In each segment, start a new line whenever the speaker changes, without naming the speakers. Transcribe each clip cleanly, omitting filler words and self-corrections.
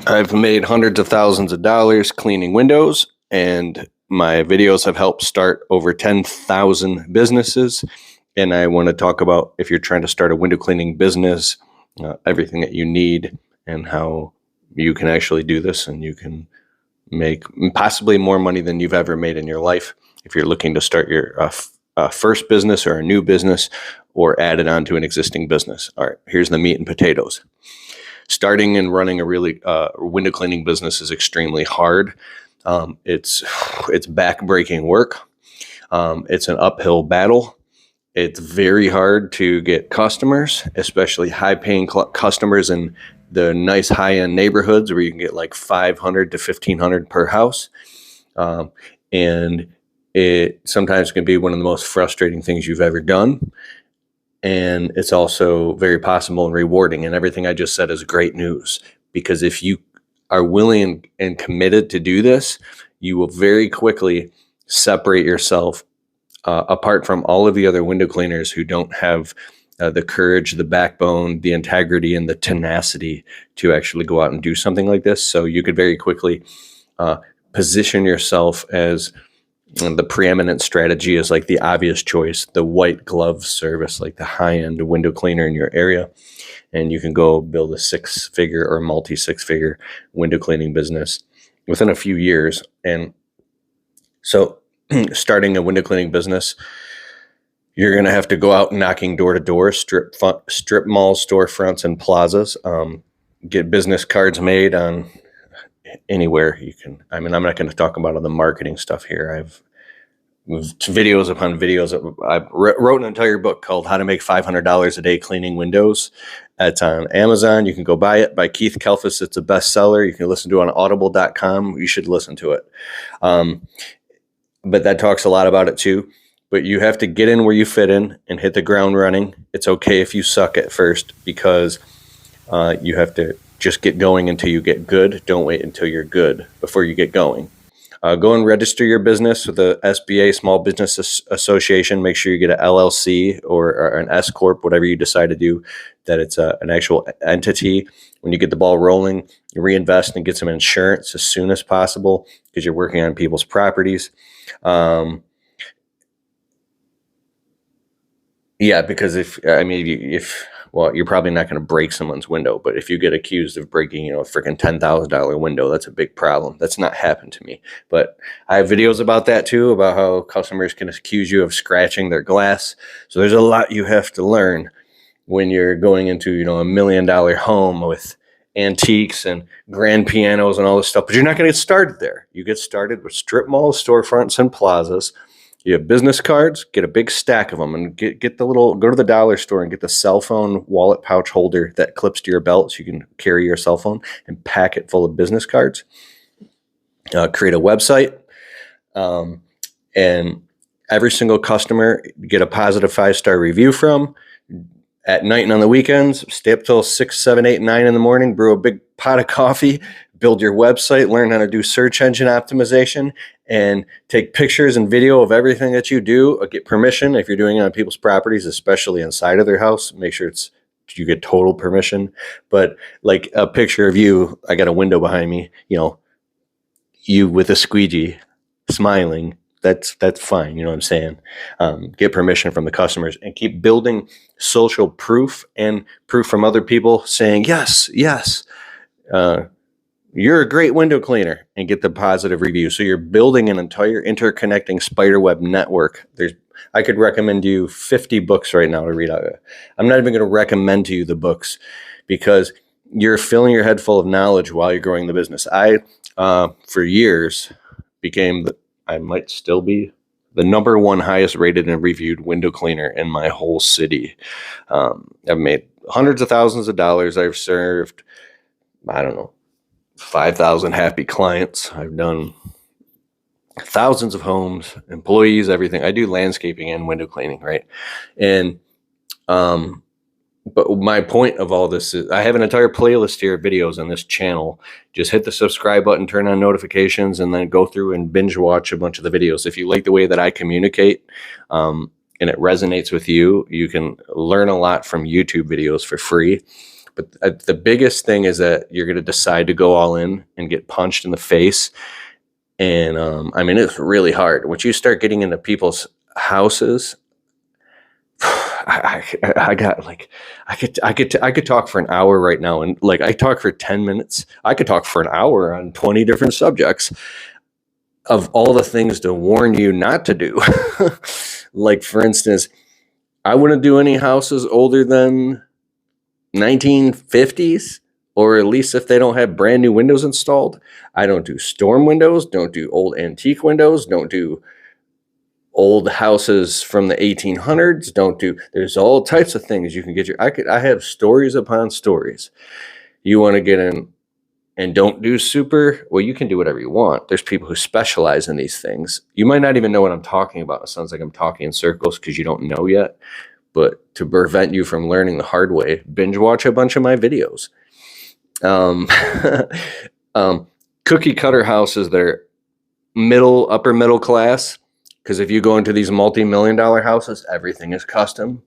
I've made hundreds of thousands of dollars cleaning windows, and my videos have helped start over 10,000 businesses. And I want to talk about, if you're trying to start a window cleaning business, everything that you need and how you can actually do this, and you can make possibly more money than you've ever made in your life if you're looking to start your first business or a new business, or add it on to an existing business. All right, here's the meat and potatoes. Starting and running a really window cleaning business is extremely hard. It's back-breaking work. It's an uphill battle. It's very hard to get customers, especially high-paying customers in the nice high-end neighborhoods where you can get like $500 to $1,500 per house. And it sometimes can be one of the most frustrating things you've ever done. And it's also very possible and rewarding. And everything I just said is great news, because if you are willing and committed to do this, you will very quickly separate yourself apart from all of the other window cleaners who don't have the courage, the backbone, the integrity, and the tenacity to actually go out and do something like this. So you could very quickly position yourself as the preeminent strategy, is like the obvious choice, the white glove service, like the high-end window cleaner in your area. And you can go build a six-figure or multi-six-figure window cleaning business within a few years. And so starting a window cleaning business, you're going to have to go out knocking door to door, strip malls, storefronts, and plazas, get business cards made on anywhere you can. I mean, I'm not going to talk about all the marketing stuff here. I've videos upon videos. I wrote an entire book called How to Make $500 a Day Cleaning Windows. It's on Amazon. You can go buy it by Keith Kalfas. It's a bestseller. You can listen to it on audible.com. You should listen to it. But that talks a lot about it too. But you have to get in where you fit in and hit the ground running. It's okay if you suck at first, because you have to just get going until you get good. Don't wait until you're good before you get going. Go and register your business with the SBA, Small Business Association. Make sure you get an LLC or an S Corp, whatever you decide to do, that it's an actual entity. When you get the ball rolling, you reinvest and get some insurance as soon as possible, because you're working on people's properties. Yeah, because if you're probably not going to break someone's window, but if you get accused of breaking, a freaking $10,000 window, that's a big problem. That's not happened to me, but I have videos about that too, about how customers can accuse you of scratching their glass. So there's a lot you have to learn when you're going into, a $1 million home with antiques and grand pianos and all this stuff, but you're not going to get started there. You get started with strip malls, storefronts, and plazas. You have business cards, get a big stack of them, and go to the dollar store and get the cell phone wallet pouch holder that clips to your belt so you can carry your cell phone, and pack it full of business cards. Create a website, and every single customer get a positive 5-star review from. At night and on the weekends, stay up till 6, 7, 8, 9 in the morning, brew a big pot of coffee, build your website, learn how to do search engine optimization, and take pictures and video of everything that you do. Get permission if you're doing it on people's properties, especially inside of their house. Make sure you get total permission. But like a picture of you, I got a window behind me, you with a squeegee smiling. That's fine. You know what I'm saying? Get permission from the customers, and keep building social proof and proof from other people saying, yes, you're a great window cleaner, and get the positive review. So you're building an entire interconnecting spiderweb network. I could recommend you 50 books right now to read out. I'm not even going to recommend to you the books, because you're filling your head full of knowledge while you're growing the business. I, for years, I might still be the number one highest rated and reviewed window cleaner in my whole city. I've made hundreds of thousands of dollars. I've served, 5,000 happy clients. I've done thousands of homes, employees, everything. I do landscaping and window cleaning, right? And but my point of all this is, I have an entire playlist here of videos on this channel. Just hit the subscribe button, turn on notifications, and then go through and binge watch a bunch of the videos. If you like the way that I communicate, and it resonates with you, you can learn a lot from YouTube videos for free. But the biggest thing is that you're going to decide to go all in and get punched in the face. And I mean, it's really hard. Once you start getting into people's houses, I got like, I could talk for an hour right now. And like, I talk for 10 minutes. I could talk for an hour on 20 different subjects of all the things to warn you not to do. Like, for instance, I wouldn't do any houses older than 1950s, or at least if they don't have brand new windows installed. I don't do storm windows, don't do old antique windows, don't do old houses from the 1800s, don't do, there's all types of things you can get I have stories upon stories. You want to get in and don't do super, well, you can do whatever you want. There's people who specialize in these things. You might not even know what I'm talking about. It sounds like I'm talking in circles because you don't know yet. But to prevent you from learning the hard way, binge watch a bunch of my videos. Cookie cutter houses that are upper middle class, because if you go into these multi-million-dollar houses, everything is custom.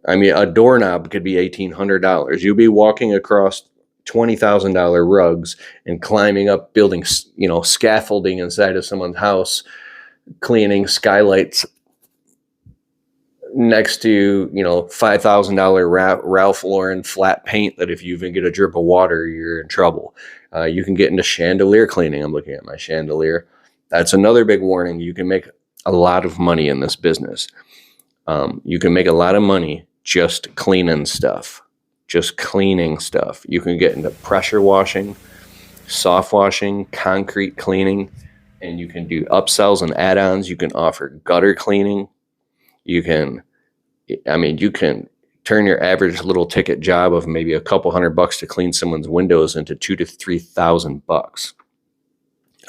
I mean, a doorknob could be $1,800. You'll be walking across $20,000 rugs and climbing up buildings, scaffolding inside of someone's house, cleaning skylights next to, $5,000 Ralph Lauren flat paint that if you even get a drip of water, you're in trouble. You can get into chandelier cleaning. I'm looking at my chandelier. That's another big warning. You can make a lot of money in this business. You can make a lot of money just cleaning stuff. You can get into pressure washing, soft washing, concrete cleaning, and you can do upsells and add-ons. You can offer gutter cleaning. You can turn your average little ticket job of maybe a couple $100 to clean someone's windows into $2,000 to $3,000.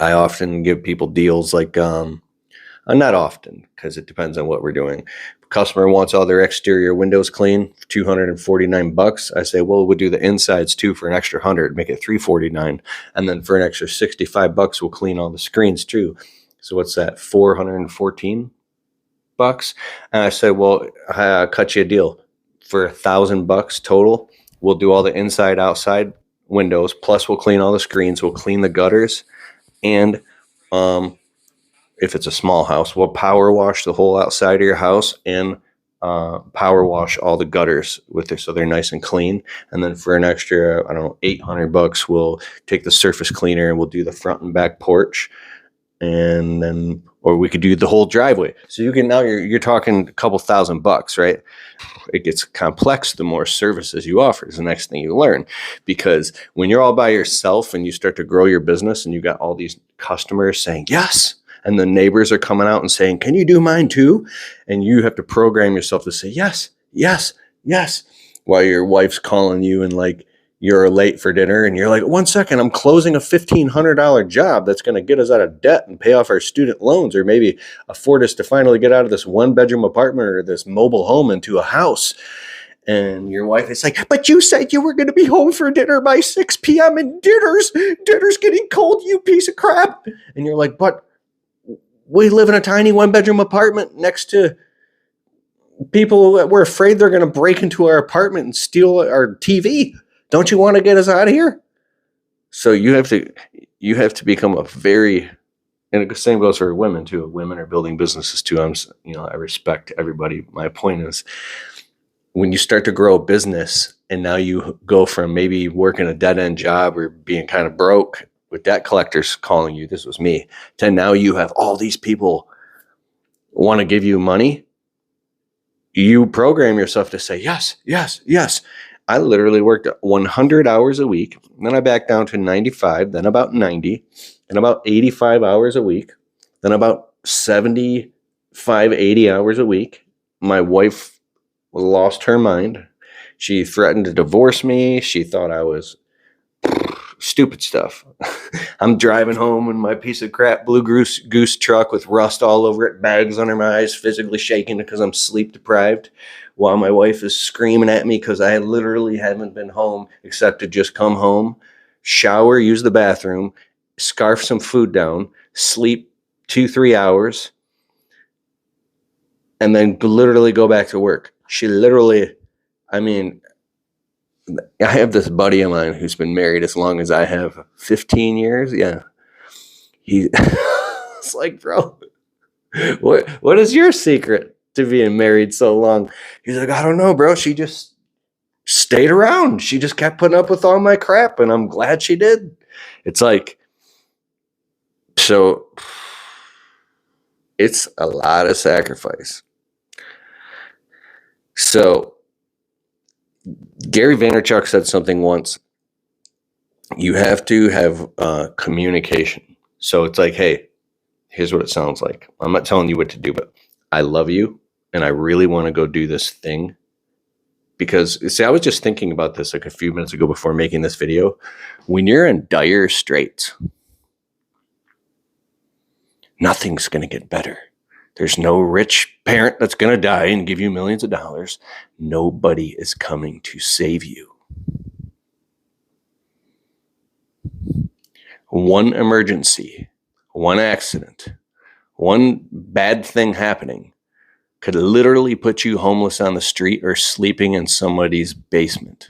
I often give people deals like, not often, because it depends on what we're doing. If a customer wants all their exterior windows clean, $249. I say, well, we'll do the insides too for an extra $100, make it $349, and then for an extra $65, we'll clean all the screens too. So what's that? $414. And I said, well, I'll cut you a deal for $1,000 total. We'll do all the inside, outside windows. Plus, we'll clean all the screens. We'll clean the gutters, and if it's a small house, we'll power wash the whole outside of your house and power wash all the gutters with it so they're nice and clean. And then for an extra, $800, we'll take the surface cleaner and we'll do the front and back porch. And then, or we could do the whole driveway. So you can, now you're talking a couple $1,000, right? It gets complex the more services you offer is the next thing you learn. Because when you're all by yourself and you start to grow your business and you got all these customers saying yes, and the neighbors are coming out and saying, can you do mine too? And you have to program yourself to say yes, yes, yes, while your wife's calling you and like, you're late for dinner and you're like, 1 second, I'm closing a $1,500 job that's going to get us out of debt and pay off our student loans, or maybe afford us to finally get out of this 1-bedroom apartment or this mobile home into a house. And your wife is like, but you said you were going to be home for dinner by 6 p.m. and dinner's getting cold, you piece of crap. And you're like, but we live in a tiny 1-bedroom apartment next to people that we're afraid they're going to break into our apartment and steal our TV. Don't you want to get us out of here? So you have to become a very, and the same goes for women too. Women are building businesses too. I respect everybody. My point is, when you start to grow a business and now you go from maybe working a dead end job or being kind of broke with debt collectors calling you, this was me, to now you have all these people want to give you money. You program yourself to say yes, yes, yes. I literally worked 100 hours a week. Then I backed down to 95, then about 90, then about 85 hours a week, then about 75, 80 hours a week. My wife lost her mind. She threatened to divorce me. She thought I was stupid stuff. I'm driving home in my piece of crap blue goose truck with rust all over it, bags under my eyes, physically shaking because I'm sleep deprived, while my wife is screaming at me because I literally haven't been home except to just come home, shower, use the bathroom, scarf some food down, sleep 2-3 hours, and then literally go back to work. She literally, I have this buddy of mine who's been married as long as I have, 15 years. Yeah. It's like, bro, what is your secret to being married so long? He's like, I don't know, bro. She just stayed around. She just kept putting up with all my crap, and I'm glad she did. It's like, so it's a lot of sacrifice. So Gary Vaynerchuk said something once. You have to have communication. So it's like, hey, here's what it sounds like. I'm not telling you what to do, but I love you and I really want to go do this thing. Because, see, I was just thinking about this like a few minutes ago before making this video. When you're in dire straits, nothing's going to get better. There's no rich parent that's going to die and give you millions of dollars. Nobody is coming to save you. One emergency, one accident, one bad thing happening could literally put you homeless on the street or sleeping in somebody's basement.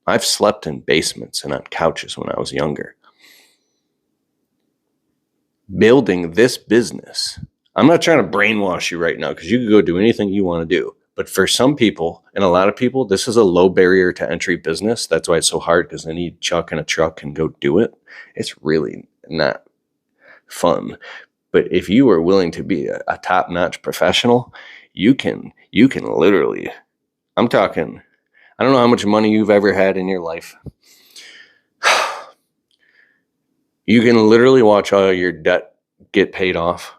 I've slept in basements and on couches when I was younger. Building this business, I'm not trying to brainwash you right now because you can go do anything you want to do. But for some people, and a lot of people, this is a low barrier to entry business. That's why it's so hard, because they need Chuck in a truck and go do it. It's really not fun. But if you are willing to be a top-notch professional, you can literally, I'm talking, I don't know how much money you've ever had in your life. You can literally watch all your debt get paid off,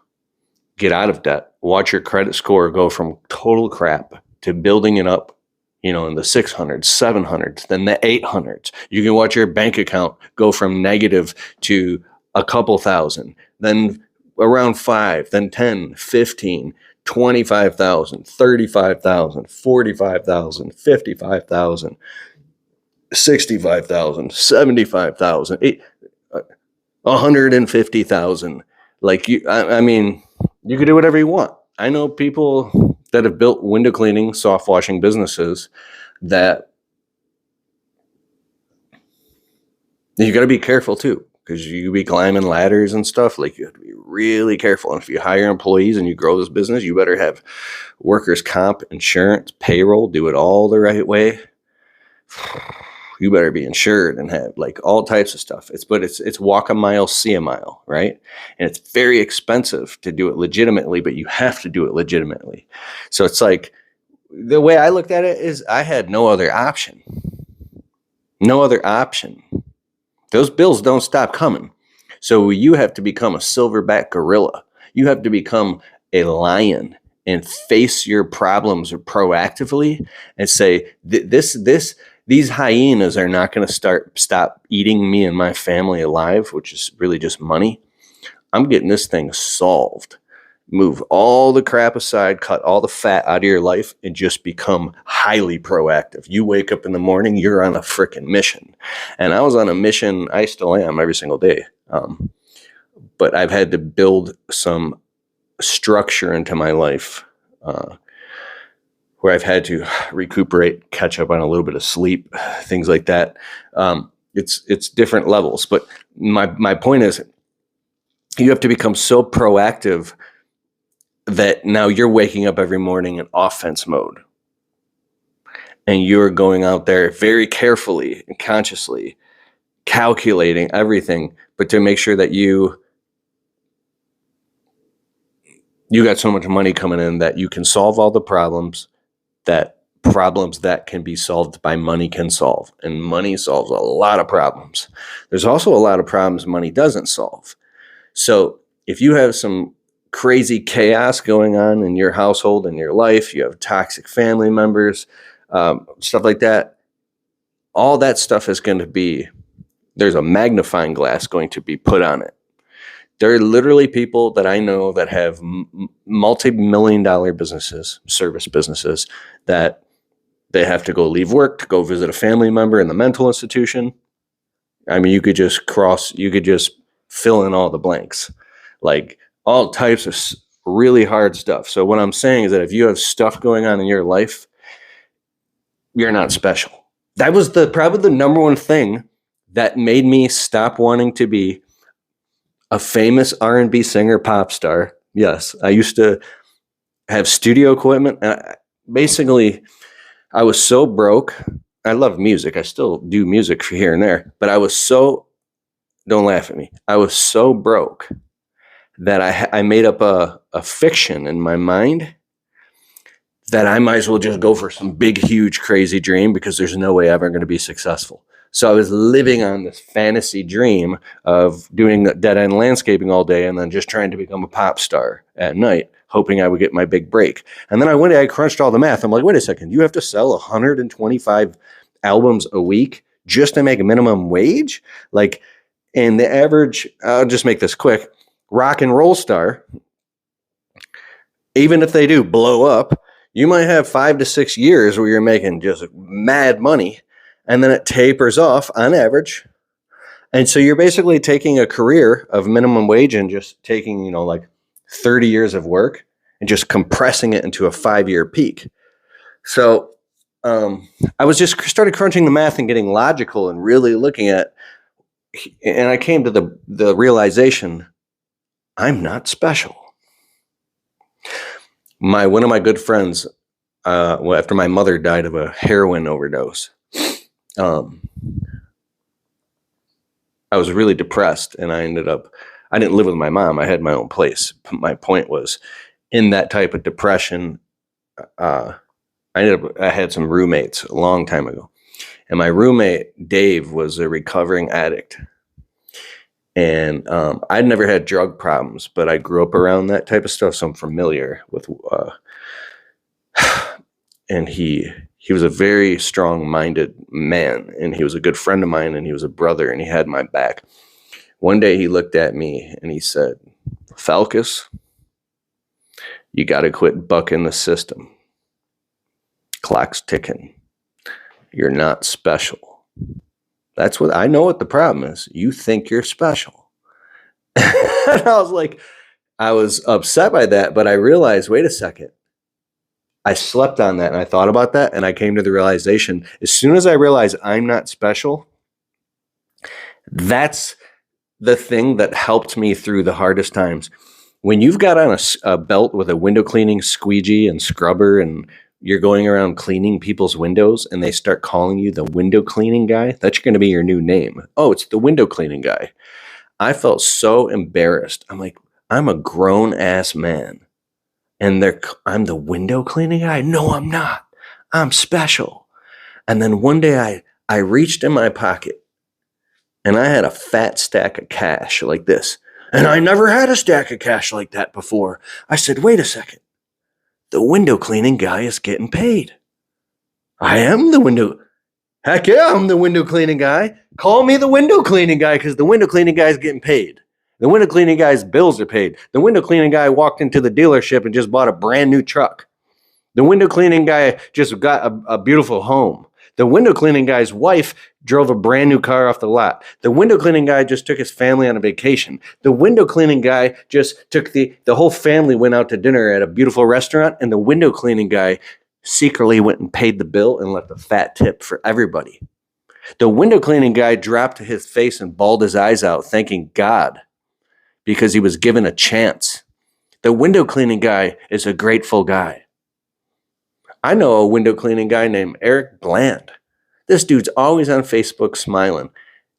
get out of debt, watch your credit score go from total crap to building it up, in the 600s, 700s, then the 800s. You can watch your bank account go from negative to a couple thousand, then around 5, then 10, 15, 25,000, 35,000, 45,000, 55,000, 65,000, 75,000, 150,000. Like I mean, you can do whatever you want. I know people that have built window cleaning, soft washing businesses that you got to be careful too, because you be climbing ladders and stuff. Like, you have to be really careful. And if you hire employees and you grow this business, you better have workers' comp, insurance, payroll, do it all the right way. You better be insured and have like all types of stuff. It's walk a mile, see a mile, right? And it's very expensive to do it legitimately, but you have to do it legitimately. So it's like, the way I looked at it is I had no other option. No other option. Those bills don't stop coming. So you have to become a silverback gorilla. You have to become a lion and face your problems proactively and say, these hyenas are not going to stop eating me and my family alive, which is really just money. I'm getting this thing solved. Move all the crap aside, cut all the fat out of your life, and just become highly proactive. You wake up in the morning, you're on a freaking mission. And I was on a mission, I still am every single day. But I've had to build some structure into my life where I've had to recuperate, catch up on a little bit of sleep, things like that. It's different levels. But my point is, you have to become so proactive that now you're waking up every morning in offense mode. And you're going out there very carefully and consciously calculating everything, but to make sure that you got so much money coming in that you can solve all the problems that can be solved by money can solve. And money solves a lot of problems. There's also a lot of problems money doesn't solve. So if you have some crazy chaos going on in your household, in your life, you have toxic family members, stuff like that, all that stuff is going to be, there's a magnifying glass going to be put on it. There are literally people that I know that have multi-million-dollar businesses, service businesses, that they have to go leave work to go visit a family member in the mental institution. I mean, you could just fill in all the blanks, like all types of really hard stuff. So what I'm saying is that if you have stuff going on in your life, you're not special. That was probably the number one thing that made me stop wanting to be a famous R&B singer, pop star. Yes, I used to have studio equipment. Basically, I was so broke. I love music. I still do music here and there, but don't laugh at me. I was so broke that I made up a fiction in my mind that I might as well just go for some big, huge, crazy dream because there's no way ever going to be successful. So I was living on this fantasy dream of doing dead end landscaping all day and then just trying to become a pop star at night, hoping I would get my big break. And then I crunched all the math. I'm like, wait a second, you have to sell 125 albums a week just to make a minimum wage? Like, and the average, I'll just make this quick, rock and roll star, even if they do blow up, you might have 5 to 6 years where you're making just mad money, and then it tapers off on average. And so you're basically taking a career of minimum wage and just taking, like 30 years of work and just compressing it into a 5-year peak. So I was just started crunching the math and getting logical and really looking at, and I came to the realization, I'm not special. One of my good friends, after my mother died of a heroin overdose, I was really depressed, and I didn't live with my mom. I had my own place. My point was, in that type of depression, I had some roommates a long time ago, and my roommate Dave was a recovering addict. And I'd never had drug problems, but I grew up around that type of stuff, so I'm familiar with. And he was a very strong-minded man, and he was a good friend of mine, and he was a brother, and he had my back. One day he looked at me and he said, "Falcus, you got to quit bucking the system. Clock's ticking. You're not special." That's what I know what the problem is. You think you're special. And I was upset by that, but I realized, wait a second. I slept on that and I thought about that, and I came to the realization, as soon as I realized I'm not special, that's the thing that helped me through the hardest times. When you've got on a belt with a window cleaning squeegee and scrubber, and you're going around cleaning people's windows, and they start calling you the window cleaning guy, that's going to be your new name. Oh, it's the window cleaning guy. I felt so embarrassed. I'm like, I'm a grown ass man, and I'm the window cleaning guy. No, I'm not. I'm special. And then one day I reached in my pocket, and I had a fat stack of cash like this. And I never had a stack of cash like that before. I said, wait a second. The window cleaning guy is getting paid. I am the window. Heck yeah, I'm the window cleaning guy. Call me the window cleaning guy, because the window cleaning guy is getting paid. The window cleaning guy's bills are paid. The window cleaning guy walked into the dealership and just bought a brand new truck. The window cleaning guy just got a beautiful home. The window cleaning guy's wife drove a brand new car off the lot. The window cleaning guy just took his family on a vacation. The window cleaning guy just took the whole family went out to dinner at a beautiful restaurant, and the window cleaning guy secretly went and paid the bill and left a fat tip for everybody. The window cleaning guy dropped his face and bawled his eyes out, thanking God because he was given a chance. The window cleaning guy is a grateful guy. I know a window cleaning guy named Eric Bland. This dude's always on Facebook smiling.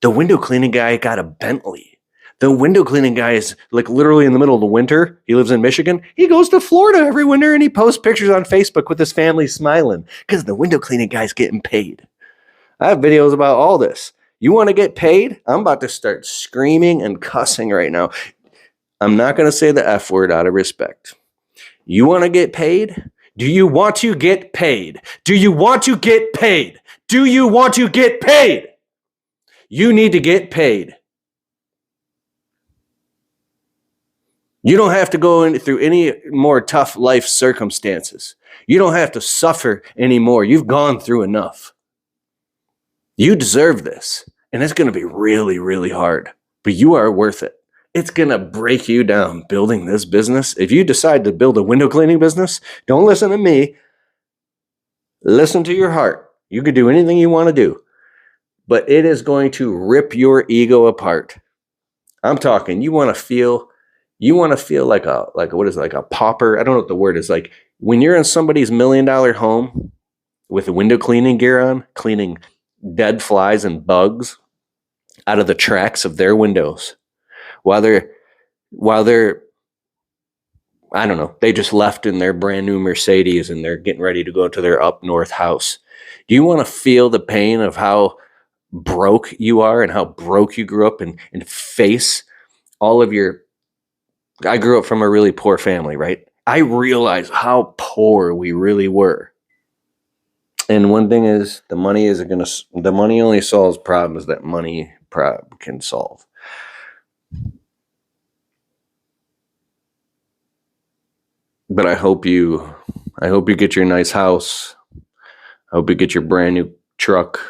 The window cleaning guy got a Bentley. The window cleaning guy is like literally in the middle of the winter. He lives in Michigan. He goes to Florida every winter, and he posts pictures on Facebook with his family smiling because the window cleaning guy's getting paid. I have videos about all this. You want to get paid? I'm about to start screaming and cussing right now. I'm not going to say the F word out of respect. You want to get paid? Do you want to get paid? Do you want to get paid? Do you want to get paid? You need to get paid. You don't have to go through any more tough life circumstances. You don't have to suffer anymore. You've gone through enough. You deserve this. And it's going to be really, really hard. But you are worth it. It's going to break you down building this business. If you decide to build a window cleaning business, don't listen to me. Listen to your heart. You could do anything you want to do, but it is going to rip your ego apart. I'm talking, you want to feel like what is it, like a pauper? I don't know what the word is. Like when you're in somebody's $1 million home with window cleaning gear on, cleaning dead flies and bugs out of the cracks of their windows while they're I don't know, they just left in their brand new Mercedes and they're getting ready to go to their up north house. Do you want to feel the pain of how broke you are and how broke you grew up and face all of your... I grew up from a really poor family, right? I realized how poor we really were. And one thing is, the money only solves problems that money can solve. But I hope you get your nice house. I hope you get your brand new truck.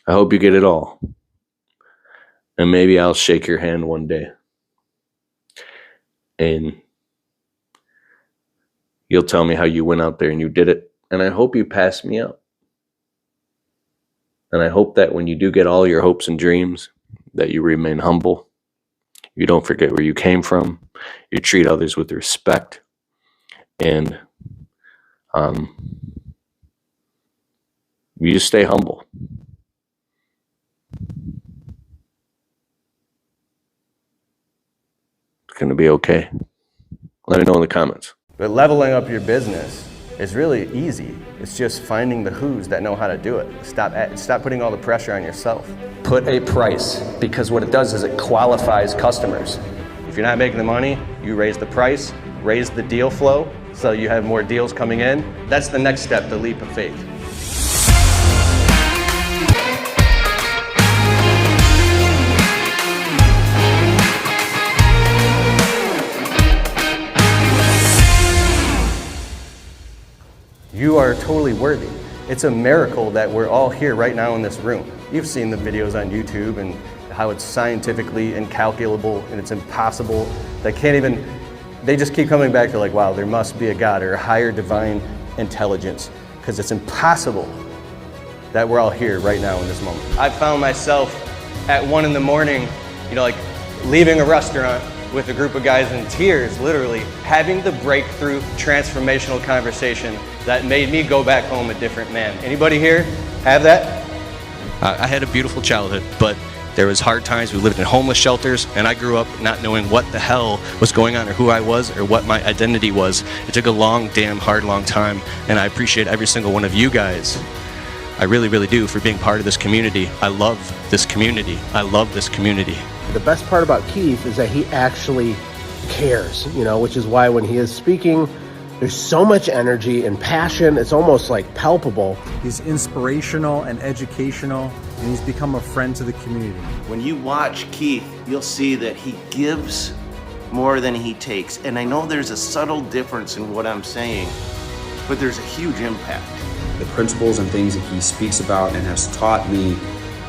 I hope you get it all. And maybe I'll shake your hand one day. And you'll tell me how you went out there and you did it. And I hope you pass me up. And I hope that when you do get all your hopes and dreams, that you remain humble. You don't forget where you came from. You treat others with respect. And you just stay humble. It's going to be okay. Let me know in the comments.
But leveling up your business is really easy. It's just finding the who's that know how to do it. Stop putting all the pressure on yourself. Put a price, because what it does is it qualifies customers. If you're not making the money, you raise the price, raise the deal flow, so you have more deals coming in. That's the next step, the leap of faith. You are totally worthy. It's a miracle that we're all here right now in this room. You've seen the videos on YouTube and how it's scientifically incalculable and it's impossible. They just keep coming back to like, wow, there must be a God or a higher divine intelligence, because it's impossible that we're all here right now in this moment. I found myself at 1 a.m, like leaving a restaurant with a group of guys in tears, literally having the breakthrough transformational conversation that made me go back home a different man. Anybody here have that?
I had a beautiful childhood, but there was hard times. We lived in homeless shelters, and I grew up not knowing what the hell was going on or who I was or what my identity was. It took a long time, and I appreciate every single one of you guys. I really, really do, for being part of this community. I love this community. I love this community.
The best part about Keith is that he actually cares, which is why when he is speaking, there's so much energy and passion. It's almost like palpable.
He's inspirational and educational, and he's become a friend to the community.
When you watch Keith, you'll see that he gives more than he takes. And I know there's a subtle difference in what I'm saying, but there's a huge impact.
The principles and things that he speaks about and has taught me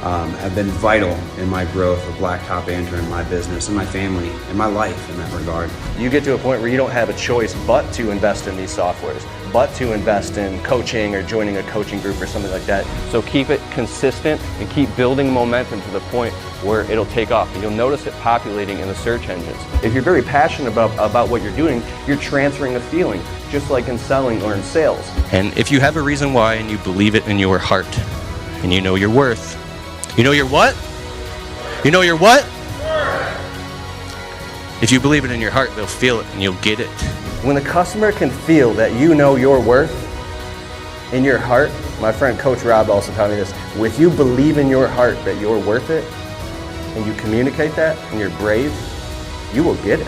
have been vital in my growth of Blacktop Banter and my business and my family and my life in that regard.
You get to a point where you don't have a choice but to invest in these softwares, but to invest in coaching or joining a coaching group or something like that. So keep it consistent and keep building momentum to the point where it'll take off. And you'll notice it populating in the search engines. If you're very passionate about what you're doing, you're transferring a feeling, just like in selling or in sales.
And if you have a reason why and you believe it in your heart and you know your worth, you know your what? You know your what? If you believe it in your heart, they'll feel it and you'll get it.
When the customer can feel that you know your worth in your heart, my friend Coach Rob also taught me this, if you believe in your heart that you're worth it and you communicate that and you're brave, you will get it.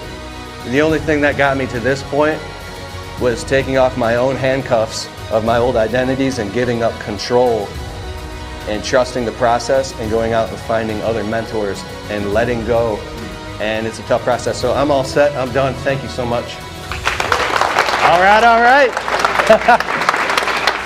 The only thing that got me to this point was taking off my own handcuffs of my old identities and giving up control and trusting the process and going out and finding other mentors and letting go. And it's a tough process. So I'm all set. I'm done. Thank you so much. All right.